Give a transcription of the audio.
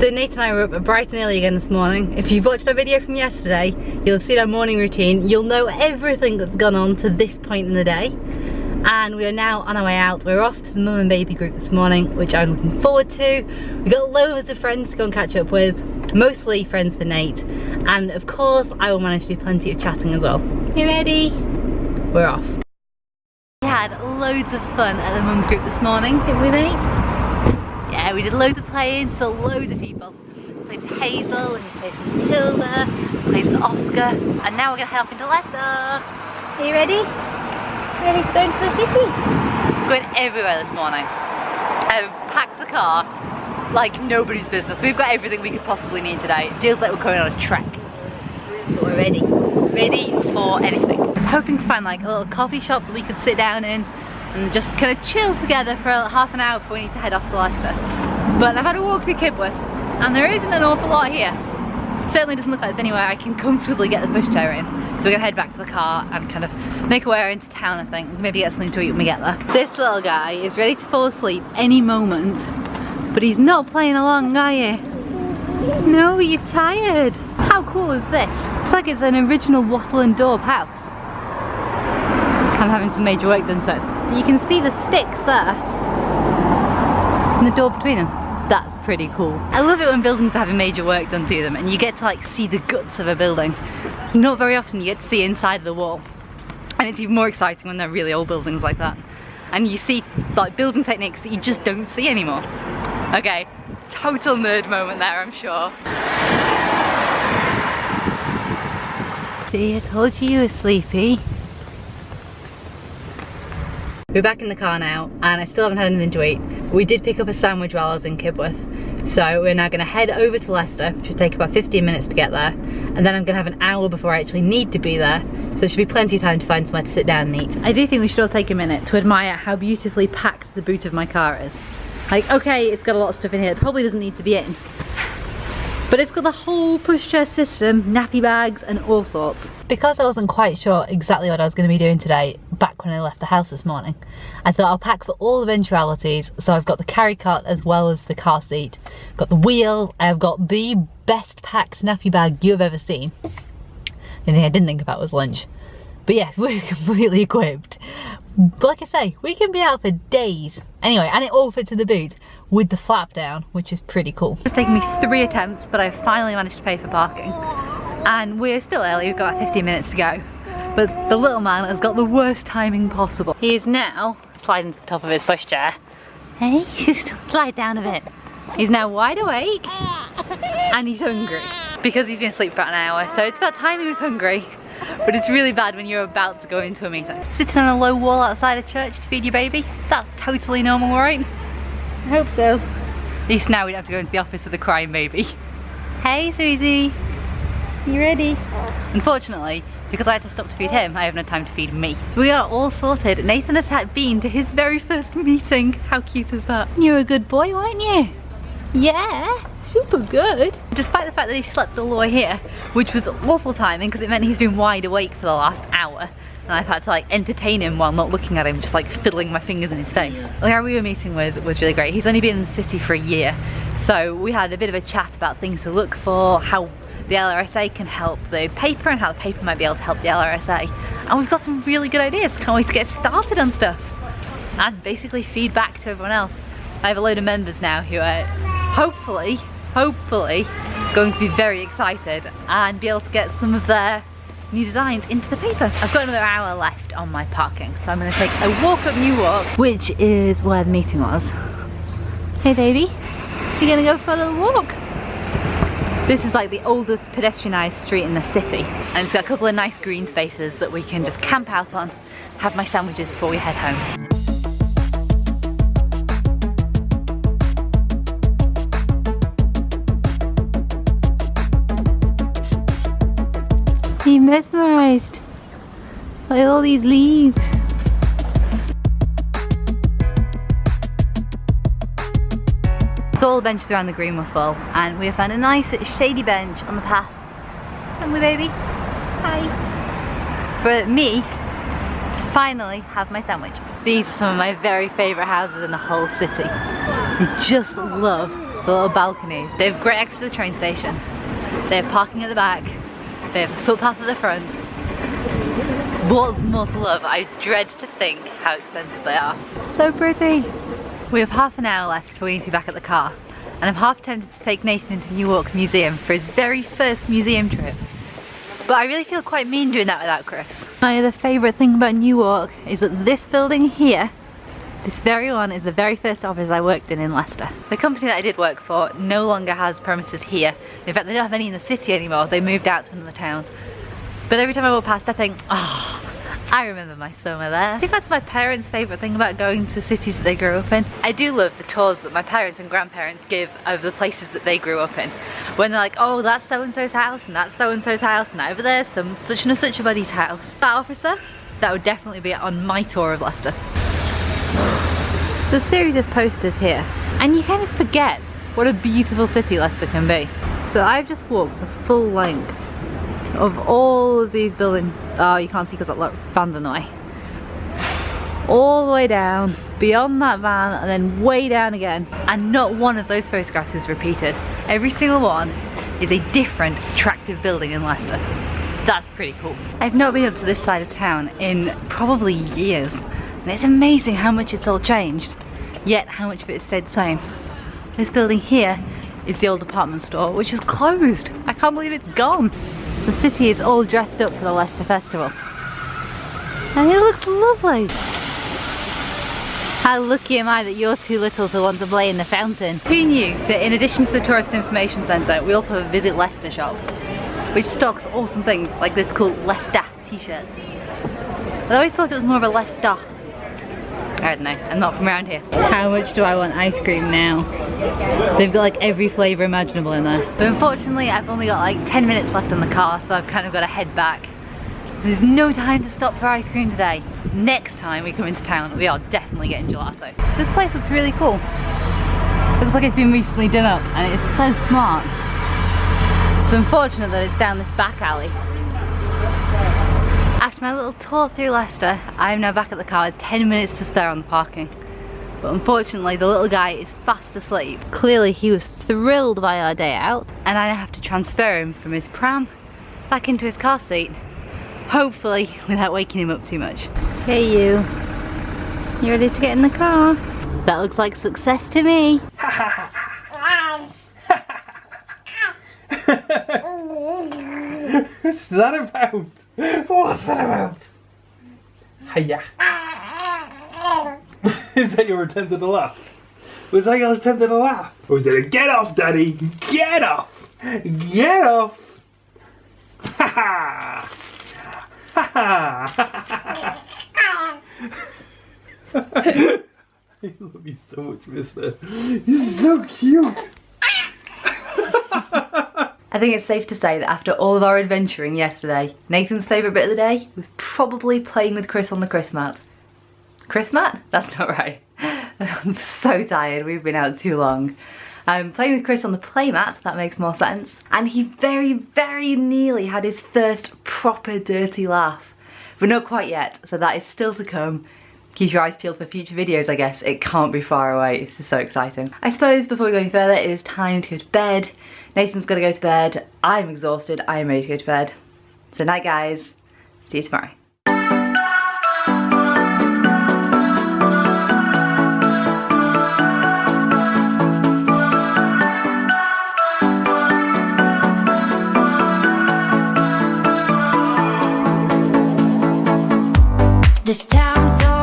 So Nate and I were up bright and early again this morning. If you've watched our video from yesterday, you'll have seen our morning routine. You'll know everything that's gone on to this point in the day. And we are now on our way out. We're off to the mum and baby group this morning, which I'm looking forward to. We've got loads of friends to go and catch up with, mostly friends for Nate. And of course, I will manage to do plenty of chatting as well. You ready? We're off. We had loads of fun at the mum's group this morning, didn't we, mate? Yeah, we did loads of playing, saw loads of people. We played with Hazel, and we played with Matilda, we played with Oscar, and now we're gonna head off into Leicester. Are you ready? Ready to go into the city? We're going everywhere this morning. I've packed the car like nobody's business. We've got everything we could possibly need today. It feels like we're going on a trek. But we're ready. Ready for anything. I was hoping to find like a little coffee shop that we could sit down in and just kind of chill together for half an hour before we need to head off to Leicester. But I've had a walk through Kibworth and there isn't an awful lot here. Certainly doesn't look like there's anywhere I can comfortably get the pushchair in. So we're gonna head back to the car and kind of make our way into town, I think. Maybe get something to eat when we get there. This little guy is ready to fall asleep any moment, but he's not playing along, are you? No, you're tired. How cool is this? It's like it's an original wattle and daub house. Kind of having some major work done to it. You can see the sticks there and the door between them. That's pretty cool. I love it when buildings are having major work done to them and you get to like see the guts of a building. Not very often you get to see inside the wall. And it's even more exciting when they're really old buildings like that. And you see like building techniques that you just don't see anymore. Okay, total nerd moment there, I'm sure. See, I told you were sleepy. We're back in the car now and I still haven't had anything to eat. We did pick up a sandwich while I was in Kibworth. So we're now gonna head over to Leicester, which should take about 15 minutes to get there. And then I'm gonna have an hour before I actually need to be there. So there should be plenty of time to find somewhere to sit down and eat. I do think we should all take a minute to admire how beautifully packed the boot of my car is. Like, okay, it's got a lot of stuff in here. It probably doesn't need to be in. But it's got the whole pushchair system, nappy bags and all sorts. Because I wasn't quite sure exactly what I was going to be doing today back when I left the house this morning, I thought I'll pack for all eventualities. So I've got the carry cot as well as the car seat. I've got the wheels, I've got the best packed nappy bag you've ever seen. The thing I didn't think about was lunch. But yes, we're completely equipped. Like I say, we can be out for days. Anyway, and it all fits in the boot with the flap down, which is pretty cool. It's taken me 3 attempts, but I finally managed to pay for parking. And we're still early, we've got about 15 minutes to go. But the little man has got the worst timing possible. He is now sliding to the top of his pushchair. Hey, slide down a bit. He's now wide awake and he's hungry because he's been asleep for about an hour. So it's about time he was hungry. But it's really bad when you're about to go into a meeting. Sitting on a low wall outside a church to feed your baby, that's totally normal, right? I hope so. At least now we don't have to go into the office with a crying baby. Hey Susie, you ready? Unfortunately, because I had to stop to feed him, I have no time to feed me. So we are all sorted. Nathan has been to his very first meeting. How cute is that? You're a good boy, weren't you? Yeah, super good. Despite the fact that he slept all the way here, which was awful timing because it meant he's been wide awake for the last hour. And I've had to like entertain him while not looking at him, just like fiddling my fingers in his face. The guy we were meeting with was really great. He's only been in the city for a year. So we had a bit of a chat about things to look for, how the LRSA can help the paper and how the paper might be able to help the LRSA. And we've got some really good ideas. Can't wait to get started on stuff. And basically feedback to everyone else. I have a load of members now who are hopefully going to be very excited and be able to get some of their new designs into the paper. I've got another hour left on my parking, so I'm going to take a walk up New Walk, which is where the meeting was. Hey baby, you're going to go for a little walk? This is like the oldest pedestrianised street in the city, and it's got a couple of nice green spaces that we can just camp out on, have my sandwiches before we head home. You're mesmerised by all these leaves. So all the benches around the green were full and we have found a nice shady bench on the path. Haven't we, baby? Hi. For me to finally have my sandwich. These are some of my very favourite houses in the whole city. I just love the little balconies. They have great access to the train station. They have parking at the back. They have a footpath at the front. What's more to love? I dread to think how expensive they are. So pretty. We have half an hour left before we need to be back at the car. And I'm half tempted to take Nathan into Newark Museum for his very first museum trip. But I really feel quite mean doing that without Chris. My other favourite thing about Newark is that this building here, this very one, is the very first office I worked in Leicester. The company that I did work for no longer has premises here. In fact, they don't have any in the city anymore. They moved out to another town. But every time I walk past, I think, oh, I remember my summer there. I think that's my parents' favourite thing about going to cities that they grew up in. I do love the tours that my parents and grandparents give of the places that they grew up in. When they're like, oh, that's so-and-so's house, and that's so-and-so's house, and over there's some such and such a buddy's house. That office there, that would definitely be on my tour of Leicester. There's a series of posters here, and you kind of forget what a beautiful city Leicester can be. So I've just walked the full length of all of these buildings. Oh, you can't see because that van's in the way. All the way down, beyond that van, and then way down again. And not one of those photographs is repeated. Every single one is a different attractive building in Leicester. That's pretty cool. I've not been up to this side of town in probably years. And it's amazing how much it's all changed, yet how much of it stayed the same. This building here is the old department store, which is closed. I can't believe it's gone. The city is all dressed up for the Leicester Festival. And it looks lovely. How lucky am I that you're too little to want to play in the fountain. Who knew that in addition to the Tourist Information Centre, we also have a Visit Leicester shop, which stocks awesome things like this cool Leicester t-shirt. I always thought it was more of a Leicester. I don't know, I'm not from around here. How much do I want ice cream now? They've got like every flavour imaginable in there. But unfortunately I've only got like 10 minutes left on the car, so I've kind of got to head back. There's no time to stop for ice cream today. Next time we come into town, we are definitely getting gelato. This place looks really cool. Looks like it's been recently done up, and it's so smart. It's unfortunate that it's down this back alley. After my little tour through Leicester, I'm now back at the car with 10 minutes to spare on the parking. But unfortunately the little guy is fast asleep. Clearly he was thrilled by our day out, and I now have to transfer him from his pram back into his car seat. Hopefully without waking him up too much. Hey you ready to get in the car? That looks like success to me. What's that about? What's that about? Hiya. Is that your attempt at a laugh? Was that your attempt at a laugh? Or was it a get off, Daddy? Get off! Get off! Ha ha! Ha ha! I love you so much, mister. You're so cute! I think it's safe to say that after all of our adventuring yesterday, Nathan's favourite bit of the day was probably playing with Chris on the Chris mat. Chris mat? That's not right. I'm so tired, we've been out too long. Playing with Chris on the playmat, that makes more sense. And he very, very nearly had his first proper dirty laugh. But not quite yet, so that is still to come. Keep your eyes peeled for future videos, I guess. It can't be far away. This is so exciting. I suppose before we go any further, it is time to go to bed. Nathan's gotta go to bed. I'm exhausted. I'm ready to go to bed. So night, guys. See you tomorrow. This town's so